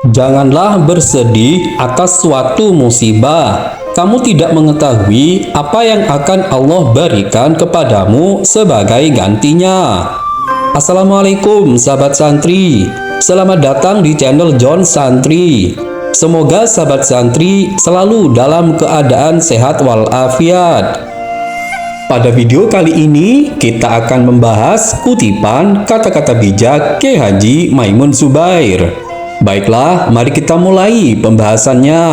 Janganlah bersedih atas suatu musibah. Kamu tidak mengetahui apa yang akan Allah berikan kepadamu sebagai gantinya. Assalamualaikum sahabat santri. Selamat datang di channel John Santri. Semoga sahabat santri selalu dalam keadaan sehat walafiat. Pada video kali ini kita akan membahas kutipan kata-kata bijak Kyai Haji Maimun Zubair. Baiklah, mari kita mulai pembahasannya.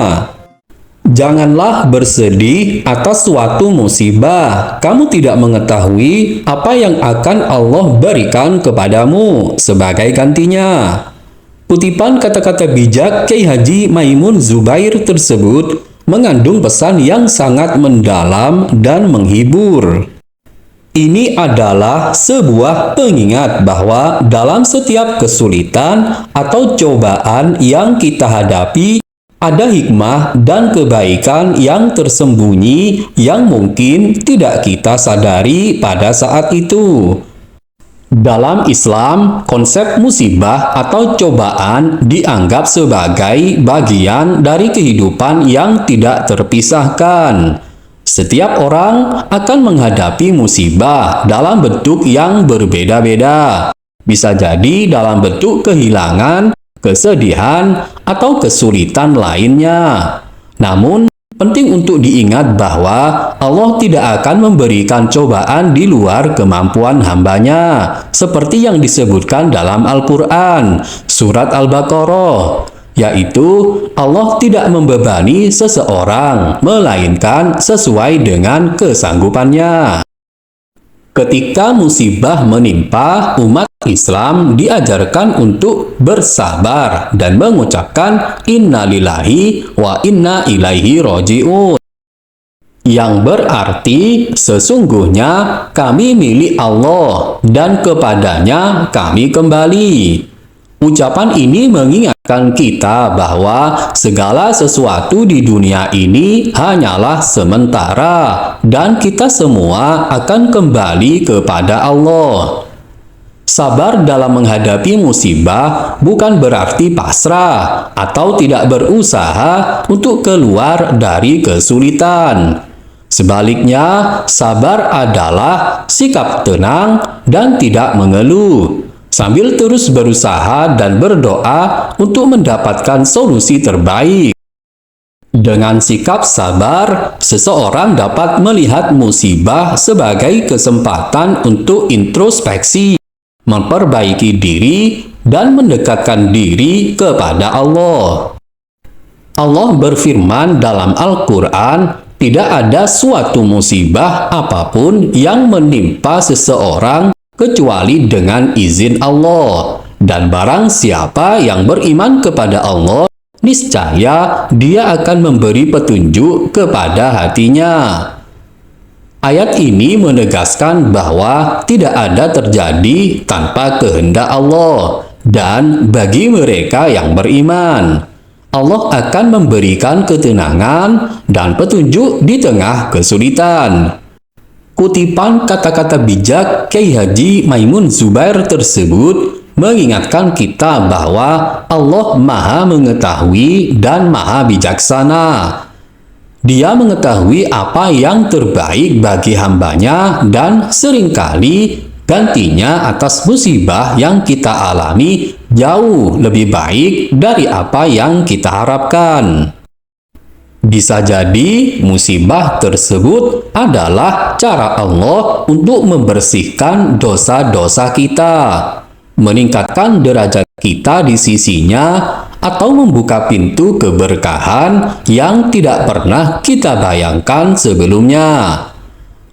Janganlah bersedih atas suatu musibah. Kamu tidak mengetahui apa yang akan Allah berikan kepadamu sebagai gantinya. Kutipan kata-kata bijak Kyai Haji Maimun Zubair tersebut mengandung pesan yang sangat mendalam dan menghibur. Ini adalah sebuah pengingat bahwa dalam setiap kesulitan atau cobaan yang kita hadapi, ada hikmah dan kebaikan yang tersembunyi yang mungkin tidak kita sadari pada saat itu. Dalam Islam, konsep musibah atau cobaan dianggap sebagai bagian dari kehidupan yang tidak terpisahkan. Setiap orang akan menghadapi musibah dalam bentuk yang berbeda-beda. Bisa jadi dalam bentuk kehilangan, kesedihan, atau kesulitan lainnya. Namun, penting untuk diingat bahwa Allah tidak akan memberikan cobaan di luar kemampuan hambanya, seperti yang disebutkan dalam Al-Quran, Surat Al-Baqarah, yaitu Allah tidak membebani seseorang, melainkan sesuai dengan kesanggupannya. Ketika musibah menimpa, umat Islam diajarkan untuk bersabar dan mengucapkan Inna lillahi wa inna ilaihi roji'un, yang berarti sesungguhnya kami milik Allah dan kepadanya kami kembali. Ucapan ini mengingatkan kita bahwa segala sesuatu di dunia ini hanyalah sementara dan kita semua akan kembali kepada Allah. Sabar dalam menghadapi musibah bukan berarti pasrah atau tidak berusaha untuk keluar dari kesulitan. Sebaliknya, sabar adalah sikap tenang dan tidak mengeluh, sambil terus berusaha dan berdoa untuk mendapatkan solusi terbaik. Dengan sikap sabar, seseorang dapat melihat musibah sebagai kesempatan untuk introspeksi, memperbaiki diri, dan mendekatkan diri kepada Allah. Allah berfirman dalam Al-Quran, tidak ada suatu musibah apapun yang menimpa seseorang kecuali dengan izin Allah. Dan barang siapa yang beriman kepada Allah, niscaya dia akan memberi petunjuk kepada hatinya. Ayat ini menegaskan bahwa tidak ada terjadi tanpa kehendak Allah. Dan bagi mereka yang beriman, Allah akan memberikan ketenangan dan petunjuk di tengah kesulitan. Kutipan kata-kata bijak Kyai Haji Maimun Zubair tersebut mengingatkan kita bahwa Allah Maha Mengetahui dan Maha Bijaksana. Dia mengetahui apa yang terbaik bagi hambanya dan seringkali gantinya atas musibah yang kita alami jauh lebih baik dari apa yang kita harapkan. Bisa jadi musibah tersebut adalah cara Allah untuk membersihkan dosa-dosa kita, meningkatkan derajat kita di sisinya, atau membuka pintu keberkahan yang tidak pernah kita bayangkan sebelumnya.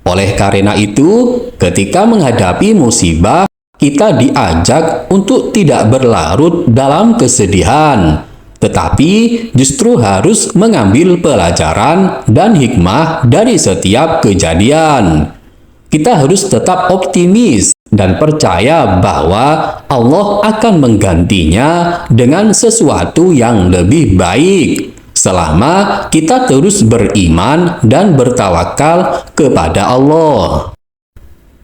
Oleh karena itu, ketika menghadapi musibah, kita diajak untuk tidak berlarut dalam kesedihan, tetapi justru harus mengambil pelajaran dan hikmah dari setiap kejadian. Kita harus tetap optimis dan percaya bahwa Allah akan menggantinya dengan sesuatu yang lebih baik selama kita terus beriman dan bertawakal kepada Allah.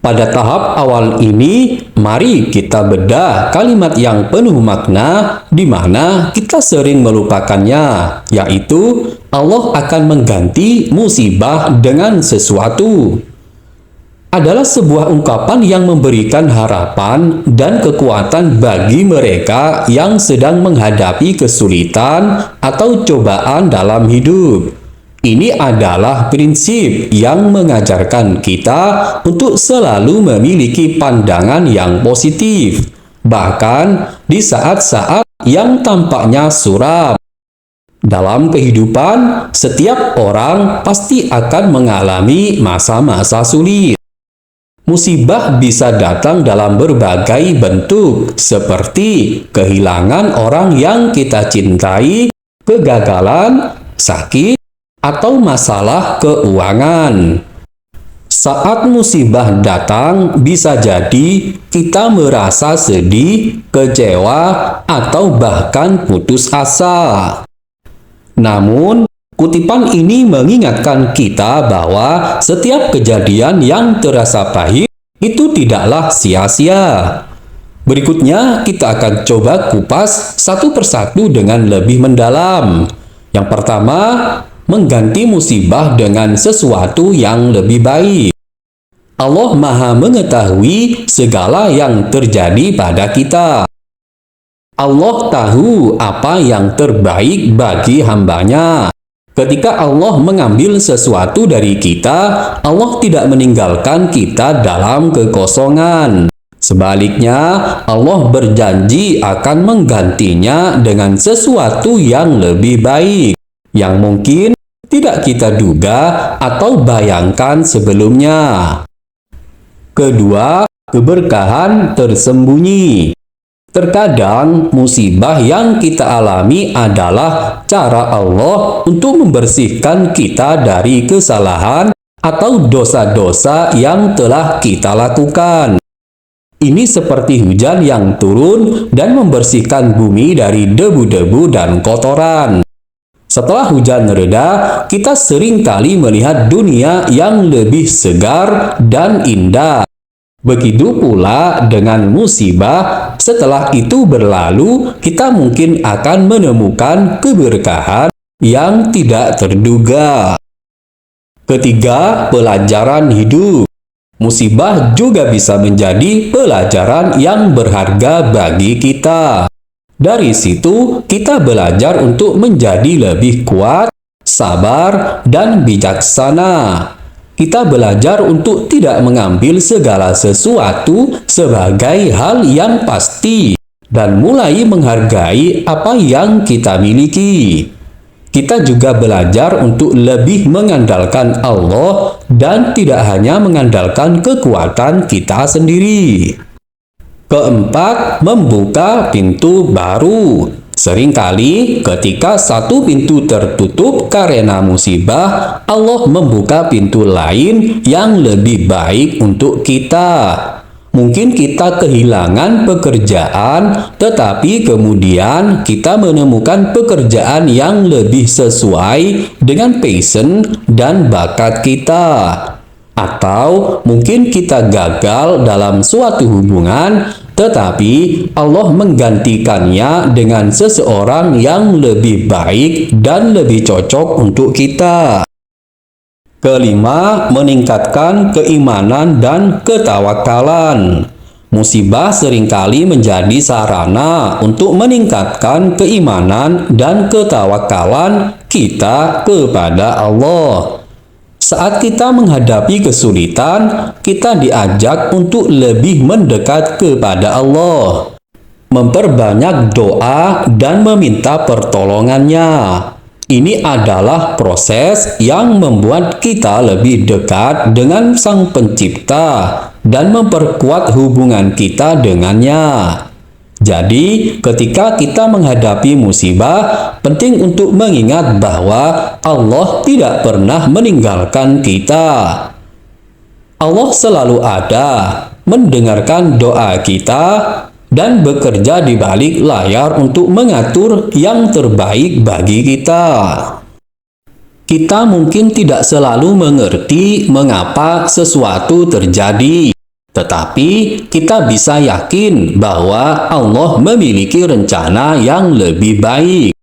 Pada tahap awal ini, mari kita bedah kalimat yang penuh makna di mana kita sering melupakannya, yaitu Allah akan mengganti musibah dengan sesuatu. Adalah sebuah ungkapan yang memberikan harapan dan kekuatan bagi mereka yang sedang menghadapi kesulitan atau cobaan dalam hidup. Ini adalah prinsip yang mengajarkan kita untuk selalu memiliki pandangan yang positif, bahkan di saat-saat yang tampaknya suram. Dalam kehidupan, setiap orang pasti akan mengalami masa-masa sulit. Musibah bisa datang dalam berbagai bentuk, seperti kehilangan orang yang kita cintai, kegagalan, sakit, atau masalah keuangan. Saat musibah datang, bisa jadi kita merasa sedih, kecewa, atau bahkan putus asa. Namun, kutipan ini mengingatkan kita bahwa setiap kejadian yang terasa pahit itu tidaklah sia-sia. Berikutnya, kita akan coba kupas satu persatu dengan lebih mendalam. Yang pertama, mengganti musibah dengan sesuatu yang lebih baik. Allah Maha mengetahui segala yang terjadi pada kita. Allah tahu apa yang terbaik bagi hambanya. Ketika Allah mengambil sesuatu dari kita, Allah tidak meninggalkan kita dalam kekosongan. Sebaliknya, Allah berjanji akan menggantinya dengan sesuatu yang lebih baik, yang mungkin tidak kita duga atau bayangkan sebelumnya. Kedua, keberkahan tersembunyi. Terkadang musibah yang kita alami adalah cara Allah untuk membersihkan kita dari kesalahan atau dosa-dosa yang telah kita lakukan. Ini seperti hujan yang turun dan membersihkan bumi dari debu-debu dan kotoran. Setelah hujan reda, kita sering kali melihat dunia yang lebih segar dan indah. Begitu pula dengan musibah, setelah itu berlalu, kita mungkin akan menemukan keberkahan yang tidak terduga. Ketiga, pelajaran hidup. Musibah juga bisa menjadi pelajaran yang berharga bagi kita. Dari situ, kita belajar untuk menjadi lebih kuat, sabar, dan bijaksana. Kita belajar untuk tidak mengambil segala sesuatu sebagai hal yang pasti dan mulai menghargai apa yang kita miliki. Kita juga belajar untuk lebih mengandalkan Allah dan tidak hanya mengandalkan kekuatan kita sendiri. Keempat, membuka pintu baru. Seringkali ketika satu pintu tertutup karena musibah, Allah membuka pintu lain yang lebih baik untuk kita. Mungkin kita kehilangan pekerjaan, tetapi kemudian kita menemukan pekerjaan yang lebih sesuai dengan passion dan bakat kita. Atau mungkin kita gagal dalam suatu hubungan, tetapi Allah menggantikannya dengan seseorang yang lebih baik dan lebih cocok untuk kita. Kelima, meningkatkan keimanan dan ketawakalan. Musibah seringkali menjadi sarana untuk meningkatkan keimanan dan ketawakalan kita kepada Allah. Saat kita menghadapi kesulitan, kita diajak untuk lebih mendekat kepada Allah, memperbanyak doa dan meminta pertolongannya. Ini adalah proses yang membuat kita lebih dekat dengan Sang Pencipta dan memperkuat hubungan kita dengannya. Jadi, ketika kita menghadapi musibah, penting untuk mengingat bahwa Allah tidak pernah meninggalkan kita. Allah selalu ada, mendengarkan doa kita, dan bekerja di balik layar untuk mengatur yang terbaik bagi kita. Kita mungkin tidak selalu mengerti mengapa sesuatu terjadi. Tetapi kita bisa yakin bahwa Allah memiliki rencana yang lebih baik.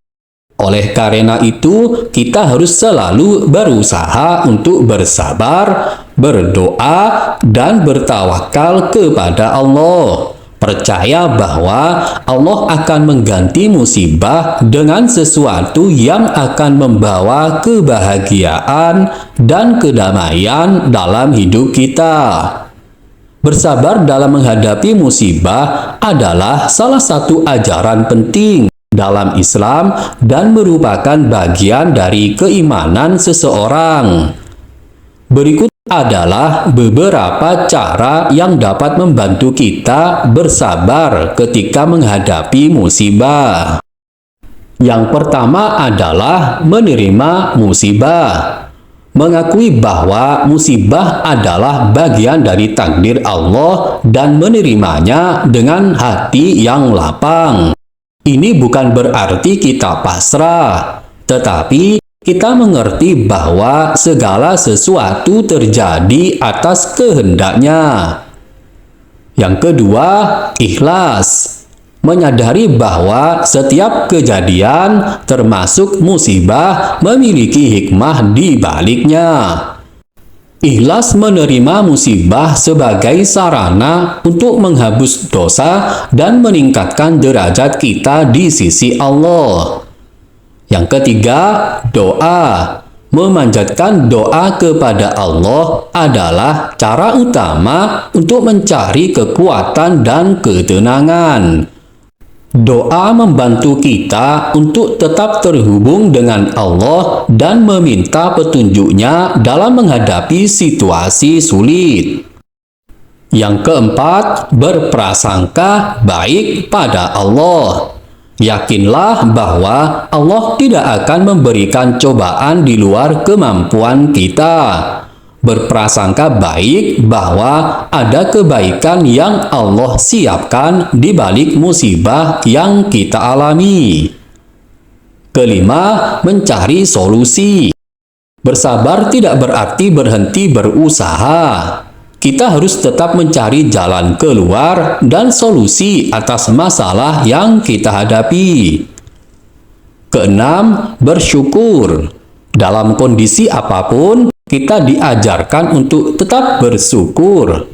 Oleh karena itu, kita harus selalu berusaha untuk bersabar, berdoa, dan bertawakal kepada Allah. Percaya bahwa Allah akan mengganti musibah dengan sesuatu yang akan membawa kebahagiaan dan kedamaian dalam hidup kita. Bersabar dalam menghadapi musibah adalah salah satu ajaran penting dalam Islam dan merupakan bagian dari keimanan seseorang. Berikut adalah beberapa cara yang dapat membantu kita bersabar ketika menghadapi musibah. Yang pertama adalah menerima musibah. Mengakui bahwa musibah adalah bagian dari takdir Allah dan menerimanya dengan hati yang lapang. Ini bukan berarti kita pasrah, tetapi kita mengerti bahwa segala sesuatu terjadi atas kehendaknya. Yang kedua, ikhlas. Menyadari bahwa setiap kejadian, termasuk musibah, memiliki hikmah di baliknya. Ikhlas menerima musibah sebagai sarana untuk menghapus dosa dan meningkatkan derajat kita di sisi Allah. Yang ketiga, doa. Memanjatkan doa kepada Allah adalah cara utama untuk mencari kekuatan dan ketenangan. Doa membantu kita untuk tetap terhubung dengan Allah dan meminta petunjuknya dalam menghadapi situasi sulit. Yang keempat, berprasangka baik pada Allah. Yakinlah bahwa Allah tidak akan memberikan cobaan di luar kemampuan kita. Berprasangka baik bahwa ada kebaikan yang Allah siapkan di balik musibah yang kita alami. Kelima, mencari solusi. Bersabar tidak berarti berhenti berusaha. Kita harus tetap mencari jalan keluar dan solusi atas masalah yang kita hadapi. Keenam, bersyukur. Dalam kondisi apapun, kita diajarkan untuk tetap bersyukur.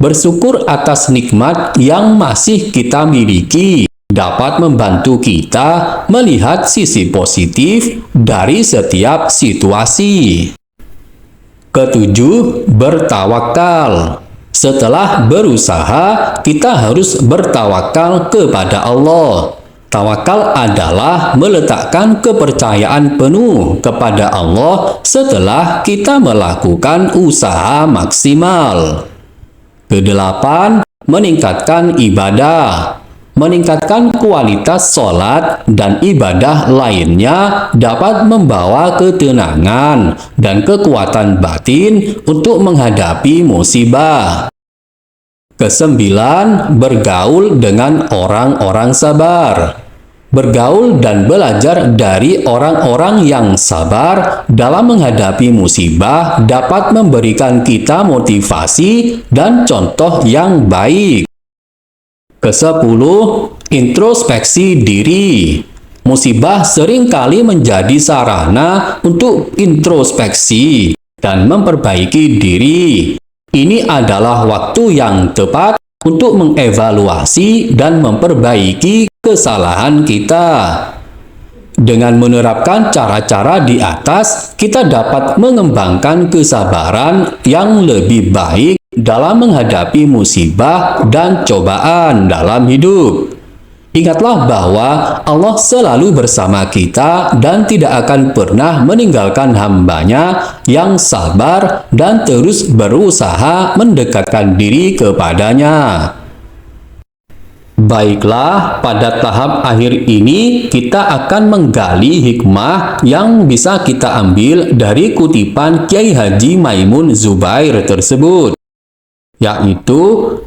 Bersyukur atas nikmat yang masih kita miliki dapat membantu kita melihat sisi positif dari setiap situasi. Ketujuh, bertawakal. Setelah berusaha, kita harus bertawakal kepada Allah. Tawakal adalah meletakkan kepercayaan penuh kepada Allah setelah kita melakukan usaha maksimal. Kedelapan, meningkatkan ibadah. Meningkatkan kualitas sholat dan ibadah lainnya dapat membawa ketenangan dan kekuatan batin untuk menghadapi musibah. Kesembilan, bergaul dengan orang-orang sabar. Bergaul dan belajar dari orang-orang yang sabar dalam menghadapi musibah dapat memberikan kita motivasi dan contoh yang baik. Kesepuluh, introspeksi diri. Musibah seringkali menjadi sarana untuk introspeksi dan memperbaiki diri. Ini adalah waktu yang tepat untuk mengevaluasi dan memperbaiki kesalahan kita. Dengan menerapkan cara-cara di atas, kita dapat mengembangkan kesabaran yang lebih baik dalam menghadapi musibah dan cobaan dalam hidup. Ingatlah bahwa Allah selalu bersama kita dan tidak akan pernah meninggalkan hambanya yang sabar dan terus berusaha mendekatkan diri kepadanya. Baiklah, pada tahap akhir ini kita akan menggali hikmah yang bisa kita ambil dari kutipan Kiai Haji Maimun Zubair tersebut, yaitu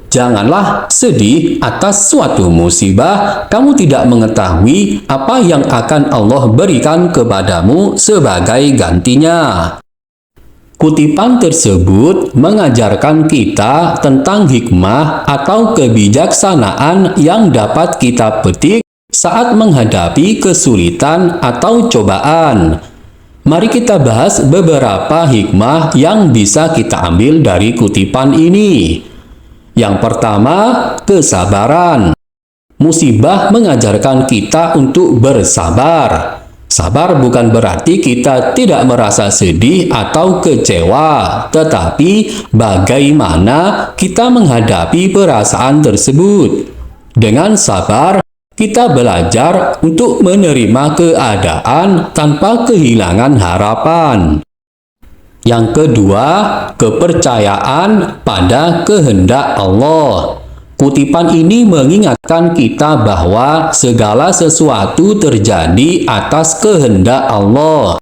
janganlah sedih atas suatu musibah, kamu tidak mengetahui apa yang akan Allah berikan kepadamu sebagai gantinya. Kutipan tersebut mengajarkan kita tentang hikmah atau kebijaksanaan yang dapat kita petik saat menghadapi kesulitan atau cobaan. Mari kita bahas beberapa hikmah yang bisa kita ambil dari kutipan ini. Yang pertama, kesabaran. Musibah mengajarkan kita untuk bersabar. Sabar bukan berarti kita tidak merasa sedih atau kecewa, tetapi bagaimana kita menghadapi perasaan tersebut. Dengan sabar, kita belajar untuk menerima keadaan tanpa kehilangan harapan. Yang kedua, kepercayaan pada kehendak Allah. Kutipan ini mengingatkan kita bahwa segala sesuatu terjadi atas kehendak Allah.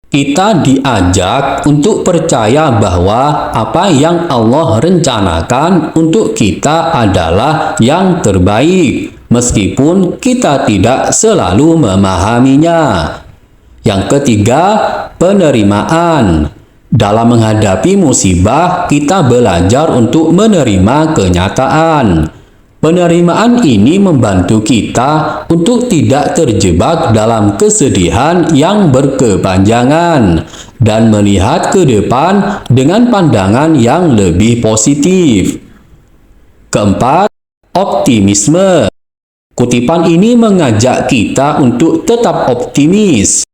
Kita diajak untuk percaya bahwa apa yang Allah rencanakan untuk kita adalah yang terbaik, meskipun kita tidak selalu memahaminya. Yang ketiga, penerimaan. Dalam menghadapi musibah, kita belajar untuk menerima kenyataan. Penerimaan ini membantu kita untuk tidak terjebak dalam kesedihan yang berkepanjangan dan melihat ke depan dengan pandangan yang lebih positif. Keempat, optimisme. Kutipan ini mengajak kita untuk tetap optimis.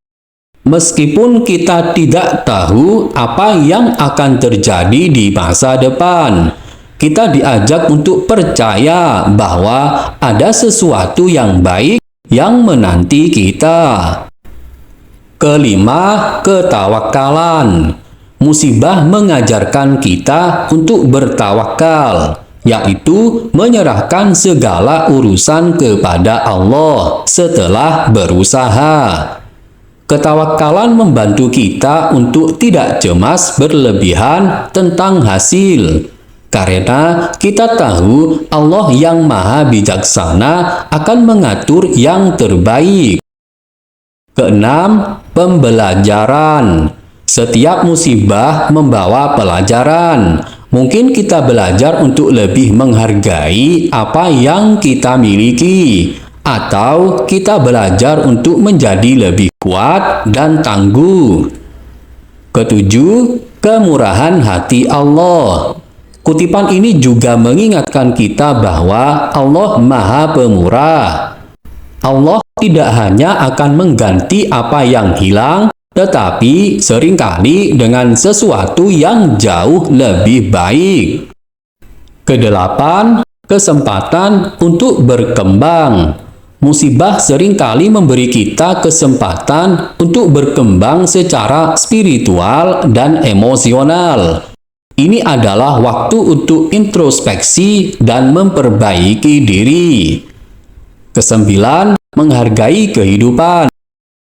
Meskipun kita tidak tahu apa yang akan terjadi di masa depan, kita diajak untuk percaya bahwa ada sesuatu yang baik yang menanti kita. Kelima, ketawakalan. Musibah mengajarkan kita untuk bertawakal, yaitu menyerahkan segala urusan kepada Allah setelah berusaha. Ketawakalan membantu kita untuk tidak cemas berlebihan tentang hasil, karena kita tahu Allah yang Maha Bijaksana akan mengatur yang terbaik. Keenam, pembelajaran. Setiap musibah membawa pelajaran. Mungkin kita belajar untuk lebih menghargai apa yang kita miliki, atau kita belajar untuk menjadi lebih kuat dan tangguh. Ketujuh, kemurahan hati Allah. Kutipan ini juga mengingatkan kita bahwa Allah Maha Pemurah. Allah tidak hanya akan mengganti apa yang hilang, tetapi seringkali dengan sesuatu yang jauh lebih baik. Kedelapan, kesempatan untuk berkembang. Musibah seringkali memberi kita kesempatan untuk berkembang secara spiritual dan emosional. Ini adalah waktu untuk introspeksi dan memperbaiki diri. Kesembilan, menghargai kehidupan.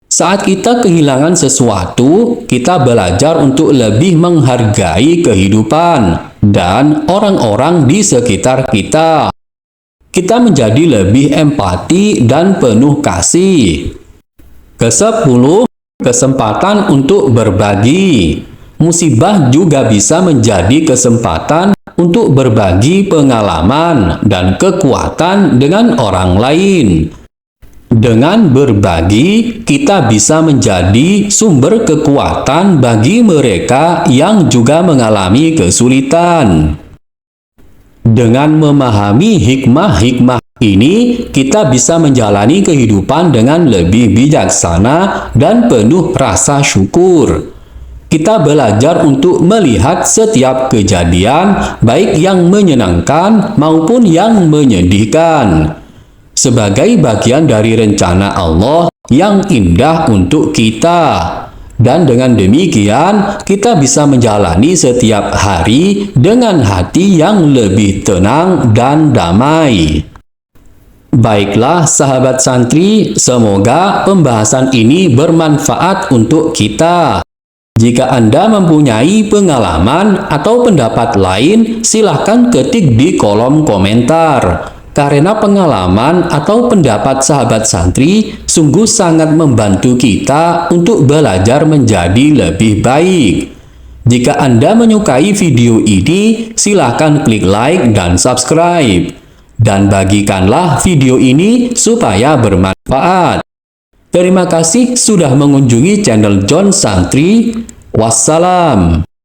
Saat kita kehilangan sesuatu, kita belajar untuk lebih menghargai kehidupan dan orang-orang di sekitar kita. Kita menjadi lebih empati dan penuh kasih. Kesepuluh, kesempatan untuk berbagi. Musibah juga bisa menjadi kesempatan untuk berbagi pengalaman dan kekuatan dengan orang lain. Dengan berbagi, kita bisa menjadi sumber kekuatan bagi mereka yang juga mengalami kesulitan. Dengan memahami hikmah-hikmah ini, kita bisa menjalani kehidupan dengan lebih bijaksana dan penuh rasa syukur. Kita belajar untuk melihat setiap kejadian, baik yang menyenangkan maupun yang menyedihkan, sebagai bagian dari rencana Allah yang indah untuk kita. Dan dengan demikian, kita bisa menjalani setiap hari dengan hati yang lebih tenang dan damai. Baiklah sahabat santri, semoga pembahasan ini bermanfaat untuk kita. Jika Anda mempunyai pengalaman atau pendapat lain, silahkan ketik di kolom komentar. Karena pengalaman atau pendapat sahabat santri sungguh sangat membantu kita untuk belajar menjadi lebih baik. Jika Anda menyukai video ini, silakan klik like dan subscribe. Dan bagikanlah video ini supaya bermanfaat. Terima kasih sudah mengunjungi channel John Santri. Wassalam.